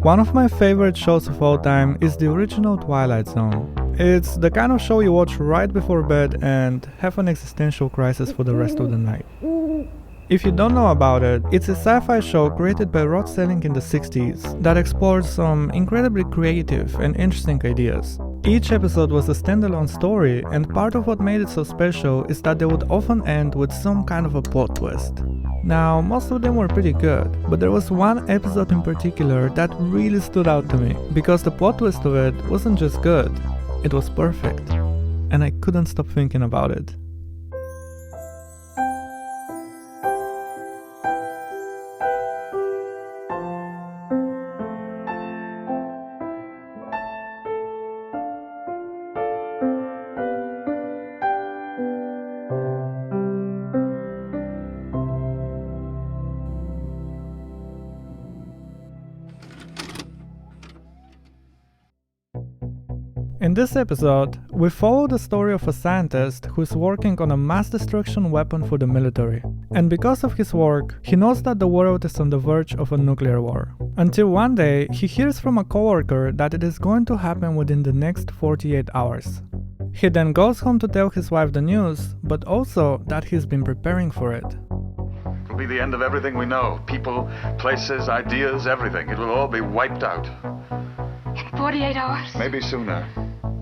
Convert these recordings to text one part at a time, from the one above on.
One of my favorite shows of all time is the original Twilight Zone. It's the kind of show you watch right before bed and have an existential crisis for the rest of the night. If you don't know about it, it's a sci-fi show created by Rod Serling in the 60s that explores some incredibly creative and interesting ideas. Each episode was a standalone story, and part of what made it so special is that they would often end with some kind of a plot twist. Now, most of them were pretty good, but there was one episode in particular that really stood out to me, because the plot twist of it wasn't just good, it was perfect. And I couldn't stop thinking about it. In this episode, we follow the story of a scientist who is working on a mass destruction weapon for the military. And because of his work, he knows that the world is on the verge of a nuclear war. Until one day, he hears from a coworker that it is going to happen within the next 48 hours. He then goes home to tell his wife the news, but also that he's been preparing for it. It'll be the end of everything we know. People, places, ideas, everything. It will all be wiped out. 48 hours? Maybe sooner.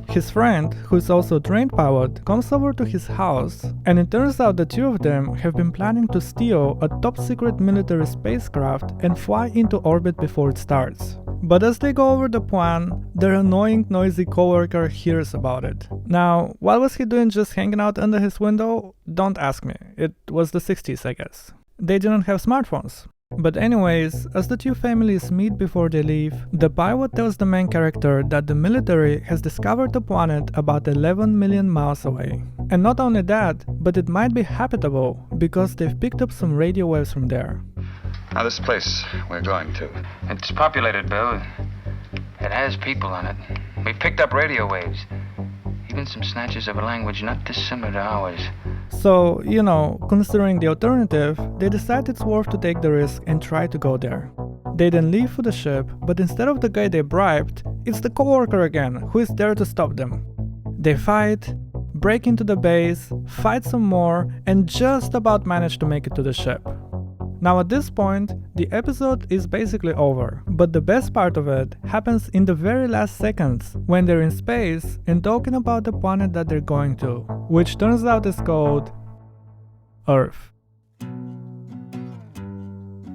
His friend, who is also a trained pilot, comes over to his house, and it turns out the two of them have been planning to steal a top-secret military spacecraft and fly into orbit before it starts. But as they go over the plan, their annoying, noisy coworker hears about it. Now, what was he doing just hanging out under his window? Don't ask me. It was the 60s, I guess. They didn't have smartphones. But anyways, as the two families meet before they leave, the pilot tells the main character that the military has discovered a planet about 11 million miles away. And not only that, but it might be habitable because they've picked up some radio waves from there. Now this place we're going to. It's populated, Bill. It has people on it. We picked up radio waves. Even some snatches of a language not dissimilar to ours. So, considering the alternative, they decide it's worth to take the risk and try to go there. They then leave for the ship, but instead of the guy they bribed, it's the coworker again who is there to stop them. They fight, break into the base, fight some more, and just about manage to make it to the ship. Now at this point, the episode is basically over, but the best part of it happens in the very last seconds, when they're in space and talking about the planet that they're going to, which turns out is called Earth.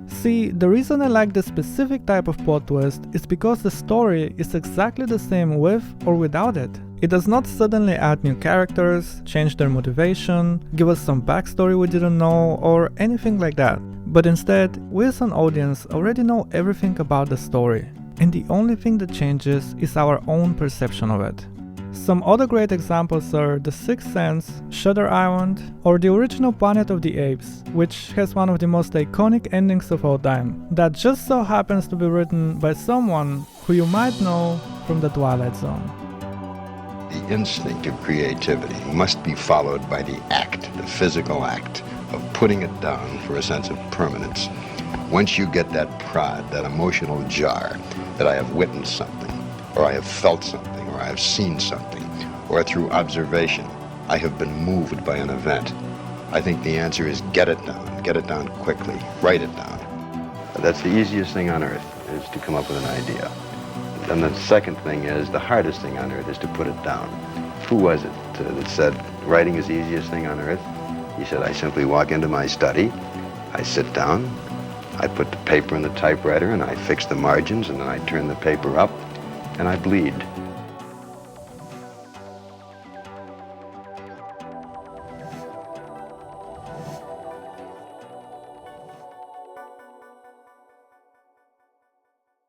See, the reason I like this specific type of plot twist is because the story is exactly the same with or without it. It does not suddenly add new characters, change their motivation, give us some backstory we didn't know, or anything like that. But instead, we as an audience already know everything about the story, and the only thing that changes is our own perception of it. Some other great examples are The Sixth Sense, Shutter Island, or the original Planet of the Apes, which has one of the most iconic endings of all time, that just so happens to be written by someone who you might know from The Twilight Zone. The instinct of creativity must be followed by the act, the physical act, of putting it down for a sense of permanence. Once you get that prod, that emotional jar, that I have witnessed something, or I have felt something, or I have seen something, or through observation, I have been moved by an event, I think the answer is get it down quickly, write it down. That's the easiest thing on earth, is to come up with an idea. And the second thing is, the hardest thing on earth is to put it down. Who was it that said, writing is the easiest thing on earth? He said, I simply walk into my study, I sit down, I put the paper in the typewriter, and I fix the margins, and then I turn the paper up, and I bleed.